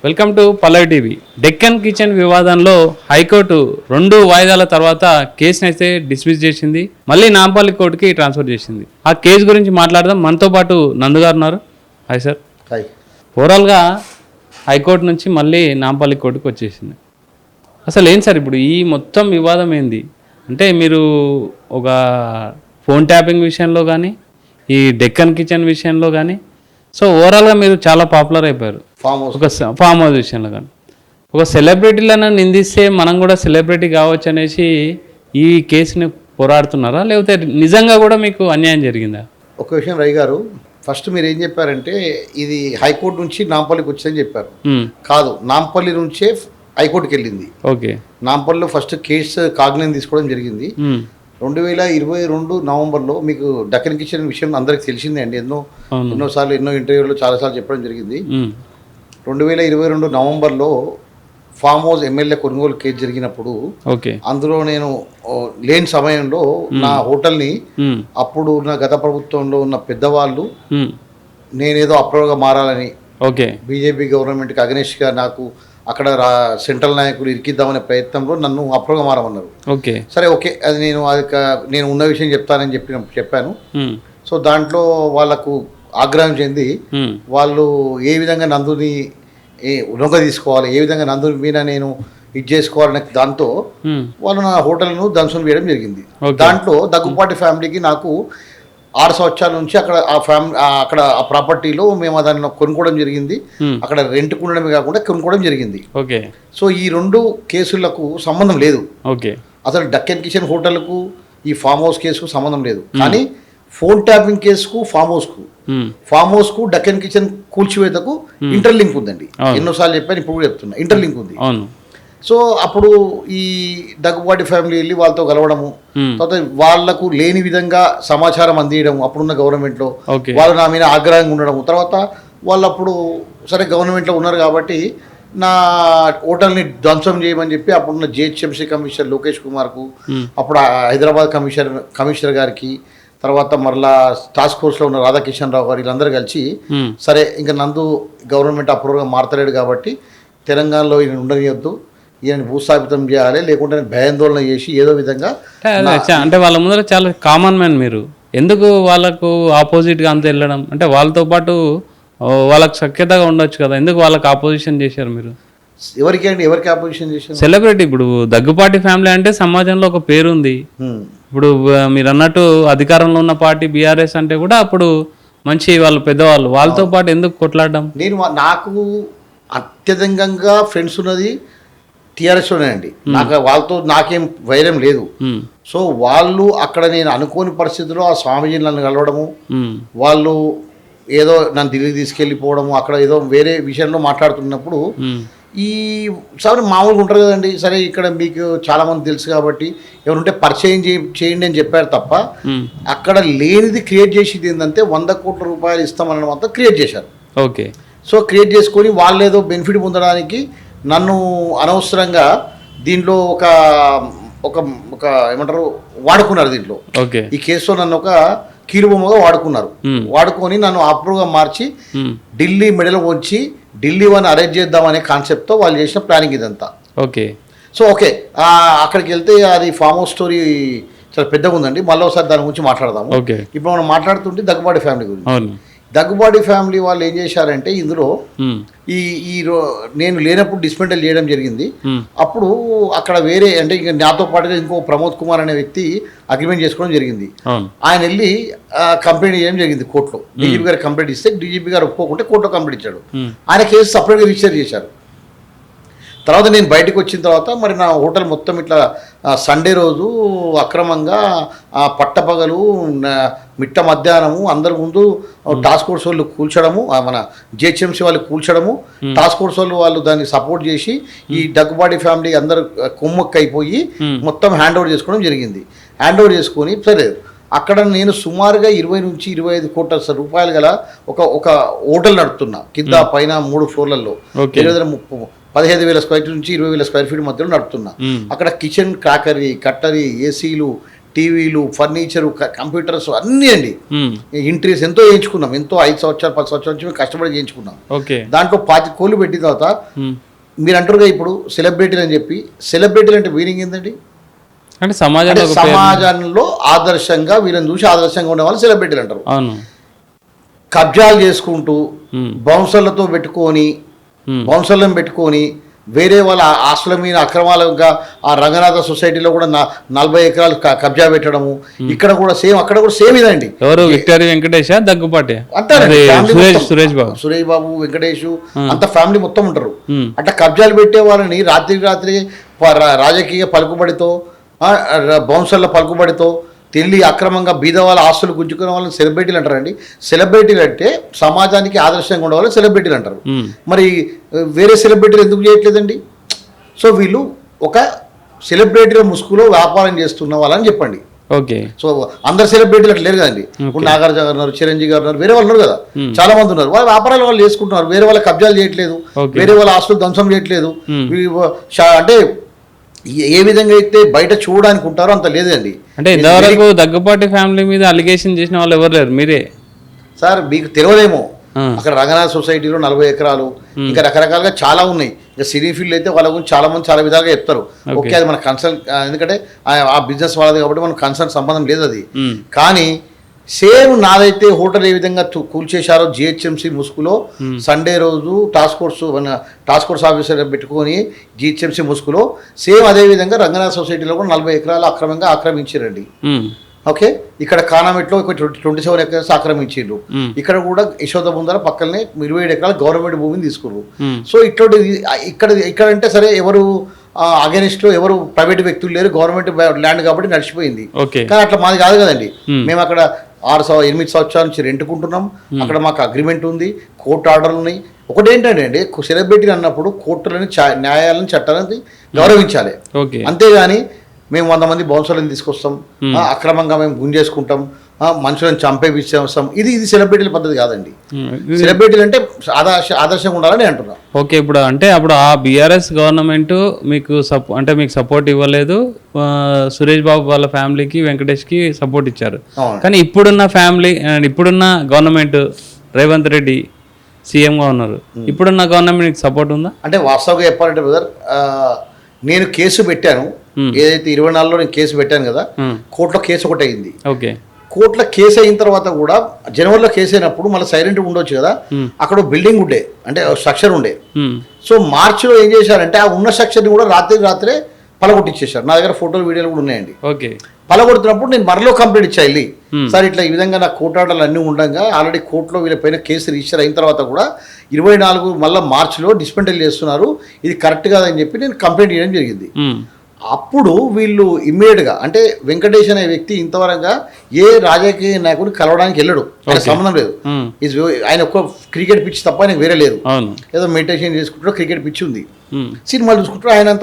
Welcome to Pallavi TV. Deccan kitchen వివాదంలో high court 2 వాయిదాల తర్వాత కేసుని అయితే డిస్మిస్ చేసింది. మళ్ళీ నాంపల్లి కోర్టుకి ట్రాన్స్ఫర్ చేసింది. ఆ కేసు గురించి మాట్లాడదాం. మనతో పాటు నందు గారు ఉన్నారు. Hi sir. హాయ్. ఓవరాల్గా హైకోర్టు నుంచి మళ్ళీ నాంపల్లి కోర్టుకి వచ్చేసింది. అసలు ఏం సార్ ఇప్పుడు ఈ మొత్తం వివాదం ఏంది అంటే, మీరు ఒక ఫోన్ ట్యాపింగ్ విషయంలో కానీ, ఈ డెక్కన్ కిచెన్ విషయంలో కానీ, సో ఓవరాల్గా మీరు చాలా పాపులర్ అయిపోయారు. ఒక ఫామ్ హౌస్ విషయంలో కానీ ఒక సెలబ్రిటీలను నిందిస్తే మనం కూడా సెలబ్రిటీ కావచ్చు అనేసి ఈ కేసుని పోరాడుతున్నారా, లేకపోతే నిజంగా కూడా మీకు అన్యాయం జరిగిందా? ఒక విషయం రవి గారు, ఫస్ట్ మీరు ఏం చెప్పారంటే ఇది హైకోర్టు నుంచి నాంపల్లికి వచ్చిందని చెప్పారు. కాదు, నాంపల్లి నుంచే హైకోర్టుకి వెళ్ళింది. ఓకే. నాంపల్లిలో ఫస్ట్ కేసు కాగ్నిజెన్స్ తీసుకోవడం జరిగింది. 2022 నవంబర్లో మీకు డక్కన్ కిచెన్ విషయం అందరికి తెలిసిందే అండి. ఎన్నోసార్లు ఎన్నో ఇంటర్వ్యూలో చాలాసార్లు చెప్పడం జరిగింది. 2022 నవంబర్లో ఫామ్ హౌస్ ఎమ్మెల్యే కొనుగోలు కేసు జరిగినప్పుడు అందులో నేను లేని సమయంలో నా హోటల్ని అప్పుడు ఉన్న గత ప్రభుత్వంలో ఉన్న పెద్దవాళ్ళు నేనేదో అప్రూవ్గా మారాలని బీజేపీ గవర్నమెంట్కి అగెనిస్ట్గా నాకు అక్కడ సెంట్రల్ నాయకులు ఇరికిద్దామనే ప్రయత్నంలో నన్ను అప్రూవ్గా మారమన్నారు. సరే, ఓకే, అది నేను ఉన్న విషయం చెప్తానని చెప్పాను. సో దాంట్లో వాళ్ళకు ఆగ్రహం చెంది వాళ్ళు ఏ విధంగా నందుని లొంగ తీసుకోవాలి, ఏ విధంగా నందుని మీద నేను ఇది చేసుకోవాలనే దాంతో వాళ్ళు నా హోటల్ను ధ్వంసం చేయడం జరిగింది. దాంట్లో దగ్గుపాటి ఫ్యామిలీకి నాకు 6 సంవత్సరాల నుంచి అక్కడ ఆ ప్రాపర్టీలో మేము దాన్ని కొనుక్కోవడం జరిగింది. అక్కడ రెంట్ ఉండడమే కాకుండా కొనుక్కోవడం జరిగింది. సో ఈ 2 కేసులకు సంబంధం లేదు. అసలు డక్కన్ కిచెన్ హోటల్కు ఈ ఫామ్ హౌస్ కేసుకు సంబంధం లేదు. కానీ ఫోన్ ట్యాపింగ్ కేసుకు ఫామ్ హౌస్కు డక్కన్ కిచెన్ కూల్చివేతకు ఇంటర్లింక్ ఉందండి. ఎన్నోసార్లు చెప్పాను, ఇప్పుడు కూడా చెప్తున్నా, ఇంటర్లింక్ ఉంది. సో అప్పుడు ఈ దగ్గుబాటి ఫ్యామిలీ వెళ్ళి వాళ్ళతో కలవడము, తర్వాత వాళ్లకు లేని విధంగా సమాచారం అందియడం అప్పుడున్న గవర్నమెంట్లో, వాళ్ళు నా మీద ఆగ్రహంగా ఉండడము, తర్వాత వాళ్ళు అప్పుడు సరే గవర్నమెంట్లో ఉన్నారు కాబట్టి నా హోటల్ని ధ్వంసం చేయమని చెప్పి అప్పుడున్న జిహెచ్ఎంసీ కమిషనర్ లోకేష్ కుమార్కు, అప్పుడు హైదరాబాద్ కమిషనర్ గారికి, తర్వాత మరలా టాస్క్ ఫోర్స్లో ఉన్న రాధాకిషన్ రావు గారు, వీళ్ళందరూ కలిసి సరే ఇంకా నందు గవర్నమెంట్ అప్రూవ్గా మారతలేడు కాబట్టి తెలంగాణలో ఈయన ఉండనియొద్దు, ఈయన భూస్థాపితం చేయాలి, లేకుంటే భయాందోళన చేసి ఏదో విధంగా అంటే వాళ్ళ ముందర చాలా కామన్ మ్యాన్, మీరు ఎందుకు వాళ్ళకు ఆపోజిట్గా అంత వెళ్ళడం? అంటే వాళ్ళతో పాటు వాళ్ళకి సఖ్యతగా ఉండొచ్చు కదా, ఎందుకు వాళ్ళకి ఆపోజిషన్ చేశారు మీరు? ఎవరికి అండి, ఎవరికి ఆపోజిషన్ చేశారు? సెలబ్రిటీ. ఇప్పుడు దగ్గుపాటి ఫ్యామిలీ అంటే సమాజంలో ఒక పేరు ఉంది. ఇప్పుడు మీరు అన్నట్టు అధికారంలో ఉన్న పార్టీ బీఆర్ఎస్ అంటే కూడా అప్పుడు మంచి వాళ్ళు పెద్దవాళ్ళు, వాళ్ళతో పాటు ఎందుకు కొట్లాడడం? నాకు అత్యధికంగా ఫ్రెండ్స్ ఉన్నది టీఆర్ఎస్లోనే అండి. వాళ్ళతో నాకేం వైరం లేదు. సో వాళ్ళు అక్కడ నేను అనుకోని పరిస్థితుల్లో ఆ స్వామీజీని నన్ను కలవడము, వాళ్ళు ఏదో నన్ను ఢిల్లీ తీసుకెళ్ళిపోవడము, అక్కడ ఏదో వేరే విషయంలో మాట్లాడుతున్నప్పుడు ఈ సరే మామూలుగా ఉంటారు కదండి. సరే, ఇక్కడ మీకు చాలా మంది తెలుసు కాబట్టి ఎవరుంటే పరిచయం చేయండి అని చెప్పారు తప్ప అక్కడ లేనిది క్రియేట్ చేసేది ఏంటంటే 100 కోట్ల రూపాయలు ఇస్తామన్న మొత్తం క్రియేట్ చేశారు. సో క్రియేట్ చేసుకొని వాళ్ళు ఏదో బెనిఫిట్ పొందడానికి నన్ను అనవసరంగా దీంట్లో ఒక ఒక ఒక ఏమంటారు వాడుకున్నారు. దీంట్లో ఈ కేసులో నన్ను ఒక కీలుబొమ్మగా వాడుకొని నన్ను అప్రూవ్గా మార్చి ఢిల్లీ మెడలో వచ్చి ఢిల్లీ వాడిని అరెస్ట్ చేద్దామనే కాన్సెప్ట్తో వాళ్ళు చేసిన ప్లానింగ్ ఇదంతా. సో అక్కడికి వెళ్తే అది ఫామ్ హౌస్ స్టోరీ చాలా పెద్దగా ఉందండి. మళ్ళీ ఒకసారి దాని గురించి మాట్లాడదాము. ఇప్పుడు మనం మాట్లాడుతుంటే దగ్గుబాటి ఫ్యామిలీ గురించి. దగ్గుబాటి ఫ్యామిలీ వాళ్ళు ఏం చేశారంటే ఇందులో నేను లేనప్పుడు డిస్మెంటల్ చేయడం జరిగింది. అప్పుడు అక్కడ వేరే అంటే ఇంకా నాతో పాటుగా ఇంకో ప్రమోద్ కుమార్ అనే వ్యక్తి అగ్రిమెంట్ చేసుకోవడం జరిగింది. ఆయన వెళ్ళి కంప్లైంట్ చేయడం జరిగింది కోర్టులో. డీజీపీ గారు కంప్లైంట్ ఇస్తే డీజీపీ గారు ఒప్పుకోకుంటే కోర్టులో కంప్లైంట్ ఇచ్చాడు. ఆయన కేసు సపరేట్గా రిజిస్టర్ చేశారు. తర్వాత నేను బయటకు వచ్చిన తర్వాత మరి నా హోటల్ మొత్తం ఇట్లా సండే రోజు అక్రమంగా పట్టపగలు మిట్ట మధ్యాహ్నము అందరి ముందు టాస్క్ ఫోర్స్ వాళ్ళు కూల్చడము, మన జిహెచ్ఎంసీ వాళ్ళు కూల్చడము, టాస్క్ ఫోర్స్ వాళ్ళు దాన్ని సపోర్ట్ చేసి ఈ దగ్గుబాటి ఫ్యామిలీ అందరు కొమ్మక్కు అయిపోయి మొత్తం హ్యాండ్ ఓవర్ చేసుకోవడం జరిగింది. హ్యాండ్ ఓవర్ చేసుకొని సరే అక్కడ నేను సుమారుగా 20 నుంచి 25 కోట్ల రూపాయలు గల ఒక హోటల్ నడుపుతున్నా. కింద పైన 3 ఫ్లోర్లలో 15,000 స్క్వేర్ ఫీట్ నుంచి 20,000 స్క్వేర్ ఫీట్ మధ్యలో నడుపుతున్నా. అక్కడ కిచెన్, క్రాకరీ, కట్టరీ, ఏసీలు, టీవీలు, ఫర్నిచరు, కంప్యూటర్స్ అన్నీ అండి. ఉమ్. ఇంట్రీస్ ఎంతో చేయించుకున్నాం, ఎంతో 5 సంవత్సరాలు 10 సంవత్సరాల నుంచి మేము కష్టపడి చేయించుకున్నాం. ఓకే. దాంట్లో 5 కోళ్ళు పెట్టిన తర్వాత ఉమ్. మీరు అంటారుగా ఇప్పుడు సెలబ్రిటీలు అని చెప్పి, సెలబ్రిటీలు అంటే మీనింగ్ ఏంటండి? అంటే సమాజంలో ఒక పేరు. సమాజంలో ఆదర్శంగా వీళ్ళని చూసి ఆదర్శంగా ఉండే వాళ్ళు సెలబ్రిటీలు అంటారు. అవును. కబ్జాలు చేసుకుంటూ ఉమ్. బౌన్సర్లతో పెట్టుకొని ఉమ్. బౌన్సర్లను పెట్టుకొని వేరే వాళ్ళ ఆస్తుల మీద అక్రమాలుగా ఆ రంగనాథ సొసైటీలో కూడా 40 ఎకరాలు కబ్జా పెట్టడము, ఇక్కడ కూడా సేమ్, అక్కడ కూడా సేమ్ ఇదండి. ఎవరు విక్టరీ వెంకటేష్ దగ్గుపాటి అంటారండి, సురేష్ బాబు, సురేష్ బాబు, వెంకటేష్ అంత ఫ్యామిలీ మొత్తం ఉంటారు. ఉమ్. అట్లా కబ్జాలు పెట్టే వాళ్ళని రాత్రి రాజకీయ పలుకుబడితో, బౌన్సర్ల పలుకుబడితో తెల్లి అక్రమంగా బీద వాళ్ళ ఆస్తులు గుంజుకునే వాళ్ళని సెలబ్రిటీలు అంటారండి. సెలబ్రిటీలు అంటే సమాజానికి ఆదర్శంగా ఉండే వాళ్ళు సెలబ్రిటీలు అంటారు. మరి వేరే సెలబ్రిటీలు ఎందుకు చేయట్లేదండి? సో వీళ్ళు ఒక సెలబ్రిటీల ముసుగులో వ్యాపారం చేస్తున్న వాళ్ళని చెప్పండి. ఓకే. సో అందరు సెలబ్రిటీలు అట్లా లేరు కదండి. ఇప్పుడు నాగార్జున గారు ఉన్నారు, చిరంజీవి గారు ఉన్నారు, వేరే వాళ్ళు ఉన్నారు కదా, చాలా మంది ఉన్నారు. వాళ్ళ వ్యాపారాలు వాళ్ళు చేసుకుంటున్నారు, వేరే వాళ్ళ కబ్జాలు చేయట్లేదు, వేరే వాళ్ళ ఆస్తులు ధ్వంసం చేయట్లేదు. అంటే ఏ విధంగా అయితే బయట చూడడానికి ఉంటారో అంత లేదండి. అంటే ఇంతవరకు దగ్గుపాటి ఫ్యామిలీ మీద అలిగేషన్ చేసిన వాళ్ళు ఎవరు లేరు, మీరే. సార్ మీకు తెలియదేమో, అక్కడ రంగనాథ సొసైటీలో 40 ఎకరాలు, ఇంకా రకరకాలుగా చాలా ఉన్నాయి. ఇంకా సినీ ఫీల్డ్ అయితే వాళ్ళ గురించి చాలా మంది చాలా విధాలుగా చెప్తారు. ఓకే, అది మన కన్సర్న్, ఎందుకంటే ఆ బిజినెస్ వాళ్ళది కాబట్టి మన కన్సర్న్ సంబంధం లేదు అది. కానీ సేమ్ నాదైతే హోటల్ ఏ విధంగా కూల్చేశారో జిహెచ్ఎంసీ ముసుగులో సండే రోజు టాస్క్ ఫోర్స్ ఆఫీసర్ పెట్టుకొని జిహెచ్ఎంసీ ముసుగులో సేమ్ అదే విధంగా రంగనాథ సొసైటీలో కూడా 40 ఎకరాలు అక్రమంగా ఆక్రమించారండి. ఓకే, ఇక్కడ కానామెట్లో 27 ఎకరాలు ఆక్రమించారు. ఇక్కడ కూడా యశోద ముందర పక్కనే 27 ఎకరాలు గవర్నమెంట్ భూమిని తీసుకున్నారు. సో ఇట్లాంటి ఇక్కడ అంటే సరే ఎవరు అగెనిస్ట్ లో ఎవరు ప్రైవేట్ వ్యక్తులు లేరు, గవర్నమెంట్ ల్యాండ్ కాబట్టి నడిచిపోయింది. కానీ అట్లా మాది కాదు కదండి. మేము అక్కడ 8 సంవత్సరాల నుంచి రెంట్కుంటున్నాం. అక్కడ మాకు అగ్రిమెంట్ ఉంది, కోర్టు ఆర్డర్లు ఉన్నాయి. ఒకటేంటంటే అండి, సెలబ్రిటీ అన్నప్పుడు కోర్టులని, న్యాయాలను, చట్టాలని గౌరవించాలి. అంతేగాని మేము 100 మంది బౌన్సర్లను తీసుకొస్తాం, అక్రమంగా మేము గుంజేసుకుంటాం, మనుషులను చంపే విషయం, ఇది సెలబ్రిటీల పద్ధతి కాదండి. సెలబ్రిటీలు అంటే ఆదర్శంగా ఉండాలని అంటున్నా. ఓకే, ఇప్పుడు అంటే అప్పుడు ఆ బీఆర్ఎస్ గవర్నమెంట్ మీకు మీకు సపోర్ట్ ఇవ్వలేదు, సురేష్ బాబు వాళ్ళ ఫ్యామిలీకి, వెంకటేష్కి సపోర్ట్ ఇచ్చారు. కానీ ఇప్పుడున్న ఇప్పుడున్న గవర్నమెంట్, రేవంత్ రెడ్డి సీఎంగా ఉన్నారు, ఇప్పుడున్న గవర్నమెంట్కి సపోర్ట్ ఉందా? అంటే వాస్తవంగా చెప్పాలంటే బ్రదర్, నేను కేసు పెట్టాను, ఏదైతే 24లో నేను కేసు పెట్టాను కదా, కోర్టులో కేసు ఒకటి అయింది. ఓకే, కోర్టులో కేసు అయిన తర్వాత కూడా జనవరిలో కేసు అయినప్పుడు మళ్ళీ సైలెంట్ ఉండొచ్చు కదా, అక్కడ బిల్డింగ్ ఉండే, అంటే స్ట్రక్చర్ ఉండే. సో మార్చిలో ఏం చేశారంటే ఆ ఉన్న స్ట్రక్చర్ని కూడా రాత్రే పలగొట్టించేశారు. నా దగ్గర ఫోటోలు, వీడియోలు కూడా ఉన్నాయండి. ఓకే, పలగొడుతున్నప్పుడు నేను మరలో కంప్లైంట్ ఇచ్చా వెళ్ళి, సార్ ఇట్లా ఈ విధంగా నా కోర్టు ఆర్డర్లు అన్నీ ఉండగా ఆల్రెడీ కోర్టులో వీళ్ళపైన కేసు రిజిస్టర్ అయిన తర్వాత కూడా 24 మళ్ళీ మార్చిలో డిస్మెంటల్ చేస్తున్నారు, ఇది కరెక్ట్ కాదని చెప్పి నేను కంప్లైంట్ చేయడం జరిగింది. అప్పుడు వీళ్ళు ఇమ్మీడియట్గా, అంటే వెంకటేష్ అనే వ్యక్తి ఇంతవరంగా ఏ రాజకీయ నాయకుడిని కలవడానికి వెళ్ళడు, సంబంధం లేదు. ఆయన ఒక్క క్రికెట్ పిచ్ తప్ప ఆయనకు వేరే లేదు. ఏదో మెడిటేషన్ చేసుకుంటారు, క్రికెట్ పిచ్ ఉంది, సినిమాలు చూసుకుంటారు. ఆయన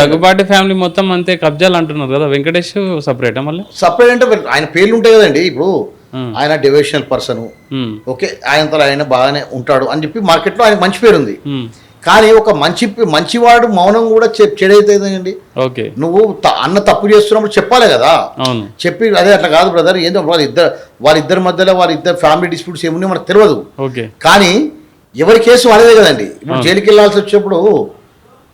దగ్గుబాటి ఫ్యామిలీ మొత్తం అంతే కబ్జాలు అంటున్నారు కదా, వెంకటేష్ సపరేట్ మళ్ళీ సపరేట్ అంటే ఆయన పేర్లు ఉంటాయి కదండి. ఇప్పుడు ఆయన డివోషనల్ పర్సన్, ఓకే, ఆయన బాగానే ఉంటాడు అని చెప్పి మార్కెట్లో ఆయనకు మంచి పేరు ఉంది. కానీ ఒక మంచివాడు మౌనం కూడా చెడైతుందండి. ఓకే, నువ్వు అన్న తప్పు చేస్తున్నప్పుడు చెప్పాలి కదా, చెప్పి అదే అట్లా కాదు బ్రదర్, ఏదో వాళ్ళిద్దరి మధ్యలో వాళ్ళిద్దరు ఫ్యామిలీ డిస్ప్యూట్స్ ఏమున్నాయి మనకు తెలియదు. కానీ ఎవరి కేసు వాళ్ళదే కదండి. ఇప్పుడు జైలుకి వెళ్ళాల్సి వచ్చినప్పుడు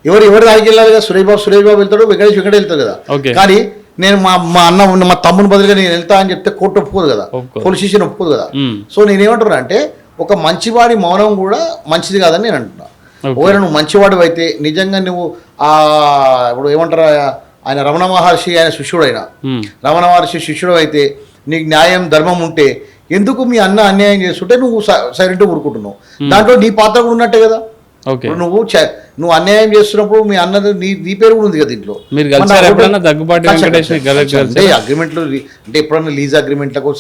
ఎవరు దానికి వెళ్ళాలి కదా, సురేష్ బాబు వెళ్తాడు, వెంకటేష్ వెళ్తాడు కదా. కానీ నేను మా అన్న మా తమ్ముని బదులుగా నేను వెళ్తా అని చెప్తే కోర్టు ఒప్పుకోదు కదా, పోలీస్ స్టేషన్ ఒప్పుకోదు కదా. సో నేనేమంటున్నా అంటే ఒక మంచివాడి మౌనం కూడా మంచిది కాదని నేను అంటున్నా. ఒకవేళ నువ్వు మంచివాడు అయితే నిజంగా నువ్వు ఇప్పుడు ఏమంటారు, ఆయన రమణ మహర్షి ఆయన శిష్యుడు, రమణ మహర్షి శిష్యుడు అయితే నీకు న్యాయం ధర్మం ఉంటే ఎందుకు మీ అన్న అన్యాయం చేస్తుంటే నువ్వు సైలెంట్గా ఊరుకుంటున్నావు, దాంట్లో నీ పాత్ర కూడా ఉన్నట్టే కదా. నువ్వు అన్యాయం చేస్తున్నప్పుడు మీ అన్నది నీ పేరు కూడా ఉంది కదా దీంట్లో. అగ్రిమెంట్లు అంటే ఎప్పుడన్నా లీజ్ అగ్రిమెంట్లకు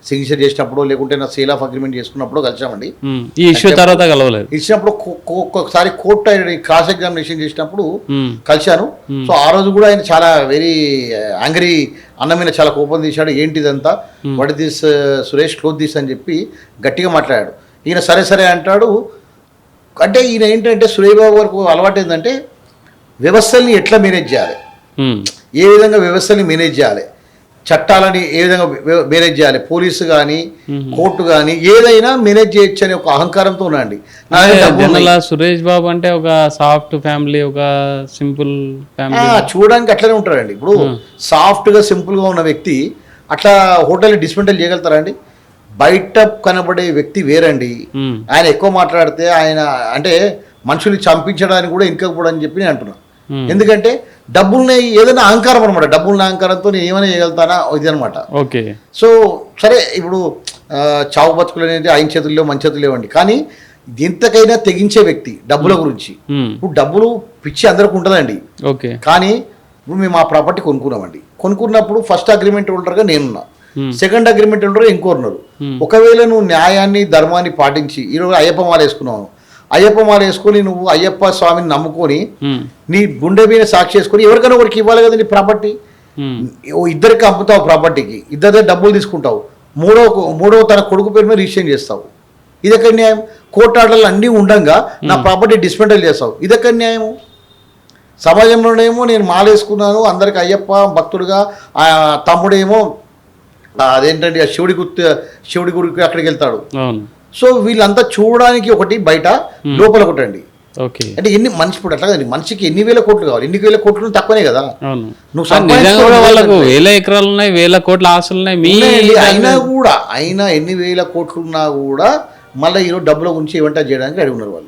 సిగ్నేచర్ చేసినప్పుడు, లేకుంటే నా సేల్ ఆఫ్ అగ్రిమెంట్ చేసుకున్నప్పుడు కలిసామండి. ఈ ఇష్యూ తర్వాత కలవలేదు, ఇచ్చినప్పుడు ఒక్కొక్కసారి కోర్టు క్రాస్ ఎగ్జామినేషన్ చేసినప్పుడు కలిశాను. సో ఆ రోజు కూడా ఆయన చాలా వెరీ యాంగ్రీ, అన్న మీద చాలా కోపం తీశాడు. ఏంటిదంతా what is this Suresh, close this అని చెప్పి గట్టిగా మాట్లాడాడు. ఈయన సరే అంటాడు. అంటే ఈయన ఏంటంటే సురేష్ బాబు వరకు అలవాటు ఏంటంటే వ్యవస్థల్ని ఎట్లా మేనేజ్ చేయాలి, ఏ విధంగా వ్యవస్థల్ని మేనేజ్ చేయాలి, చట్టాలని ఏ విధంగా మేనేజ్ చేయాలి, పోలీసు కానీ కోర్టు కానీ ఏదైనా మేనేజ్ చేయొచ్చు అనే ఒక అహంకారంతో ఉన్నాండి. జనరల్ సురేష్ బాబు అంటే ఒక సాఫ్ట్ ఫ్యామిలీ, ఒక సింపుల్ ఫ్యామిలీ, చూడడానికి అట్లనే ఉంటారండి. ఇప్పుడు సాఫ్ట్గా సింపుల్గా ఉన్న వ్యక్తి అట్లా హోటల్ డిస్మెంటల్ చేయగలుగుతారా అండి? బయట కనబడే వ్యక్తి వేరండి. ఆయన ఎక్కువ మాట్లాడితే ఆయన అంటే మనుషుల్ని చంపించడానికి కూడా ఇంకపోవడం చెప్పి నేను అంటున్నా. ఎందుకంటే డబ్బుల్ని ఏదైనా అహంకారం అనమాట, డబ్బుల్ని అహంకారంతో నేను ఏమైనా చేయగలుగుతానా ఇది అనమాట. ఓకే. సో సరే, ఇప్పుడు చావు బతుకులు అనేది ఆయన చేతుల్లో మన చేతులు లేవండి, కానీ ఎంతకైనా తెగించే వ్యక్తి డబ్బుల గురించి. ఇప్పుడు డబ్బులు పిచ్చి అందరికి ఉంటుందండి. ఓకే. కానీ ఇప్పుడు మేము ఆ ప్రాపర్టీ కొనుక్కున్నామండి. కొనుక్కున్నప్పుడు ఫస్ట్ అగ్రిమెంట్ హోల్డర్గా నేనున్నా, సెకండ్ అగ్రిమెంట్ హోల్డర్గా ఇంకోరున్నారు. ఒకవేళ నువ్వు న్యాయాన్ని ధర్మాన్ని పాటించి ఈరోజు అయ్యప్ప మాల వేసుకున్నావు, అయ్యప్ప మాల వేసుకొని నువ్వు అయ్యప్ప స్వామిని నమ్ముకొని నీ గుండె మీద సాక్షి చేసుకొని ఎవరికైనా ఒకరికి ఇవ్వాలి కదా నీ ప్రాపర్టీ. ఇద్దరికి అమ్ముతావు, ప్రాపర్టీకి ఇద్దరి డబ్బులు తీసుకుంటావు, మూడవ తన కొడుకు పేరు మీద రిజిస్ట్రేషన్ చేస్తావు. ఇదెక్కడ న్యాయం? కోర్టు ఆర్డర్లు అన్నీ ఉండగా నా ప్రాపర్టీ డిస్మెంటల్ చేస్తావు, ఇదెక్కడ న్యాయము? సమాజంలోనేమో నేను మాల వేసుకున్నాను, అందరికి అయ్యప్ప భక్తుడుగా, తమ్ముడేమో అదేంటంటే శివుడి గుడికి అక్కడికి వెళ్తాడు. సో వీళ్ళంతా చూడడానికి ఒకటి, బయట లోపల ఒకటి అండి. అంటే ఎన్ని మనిషి ఇప్పుడు అట్లా కదండి, మనిషికి ఎన్ని వేల కోట్లు కావాలి, ఎన్ని వేల కోట్లు తక్కువనే కదా. నువ్వు వేల ఎకరాలు ఉన్నాయి, వేల కోట్ల ఆస్తులు ఉన్నాయి, అయినా ఎన్ని వేల కోట్లు ఉన్నా కూడా మళ్ళీ ఈరోజు డబ్బుల గురించి ఏమంటా చేయడానికి రెడీ ఉన్నారు వాళ్ళు.